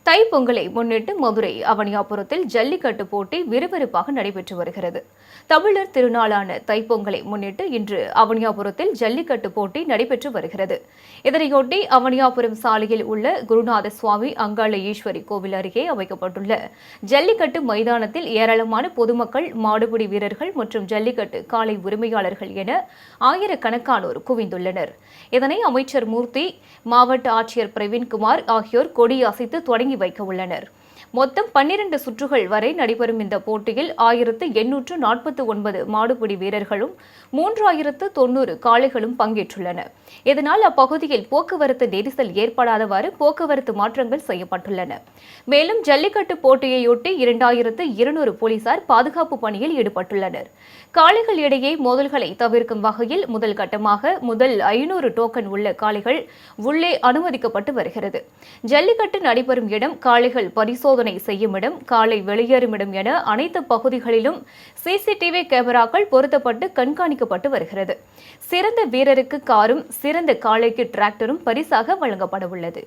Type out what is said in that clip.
தைப்பொங்கலை முன்னிட்டு மதுரை அவனியாபுரத்தில் ஜல்லிக்கட்டு போட்டி விறுவிறுப்பாக நடைபெற்று வருகிறது. தமிழர் திருநாளான தைப்பொங்கலை முன்னிட்டு இன்று அவனியாபுரத்தில் ஜல்லிக்கட்டு போட்டி நடைபெற்று வருகிறது. இதனையொட்டி அவனியாபுரம் சாலையில் உள்ள குருநாத சுவாமி அங்காள ஈஸ்வரி கோவில் அருகே அமைக்கப்பட்டுள்ள ஜல்லிக்கட்டு மைதானத்தில் ஏராளமான பொதுமக்கள், மாடுபிடி வீரர்கள் மற்றும் ஜல்லிக்கட்டு காளை உரிமையாளர்கள் என ஆயிரக்கணக்கானோர் குவிந்துள்ளனர். இதனை அமைச்சர் மூர்த்தி, மாவட்ட ஆட்சியர் பிரவீன்குமார் ஆகியோர் கொடியசைத்து தொடங்கி வைக்க உள்ளனர். மொத்தம் 12 சுற்றுகள் வரை நடைபெறும் இந்த போட்டியில் 1849 மாடுபிடி வீரர்களும் 3090 காளைகளும் பங்கேற்றுள்ளன. இதனால் அப்பகுதியில் போக்குவரத்து நெரிசல் ஏற்படாதவாறு போக்குவரத்து மாற்றங்கள் செய்யப்பட்டுள்ளன. மேலும் ஜல்லிக்கட்டு போட்டியையொட்டி 2200 போலீசார் பாதுகாப்பு பணியில் ஈடுபட்டுள்ளனர். காளைகள் இடையே மோதல்களை தவிர்க்கும் வகையில் முதல் கட்டமாக முதல் 500 டோக்கன் உள்ள காளைகள் உள்ளே அனுமதிக்கப்பட்டு வருகிறது. ஜல்லிக்கட்டு நடைபெறும் இடம், காளைகள் பரிசோதனை செய்யும் இடம், காளை வெளியேறும் இடம் என அனைத்து பகுதிகளிலும் சிசிடிவி கேமராக்கள் பொருத்தப்பட்டு கண்காணிக்கப்பட்டு வருகிறது. சிறந்த வீரருக்கு காரும், சிறந்த காளைக்கு டிராக்டரும் பரிசாக வழங்கப்பட உள்ளது.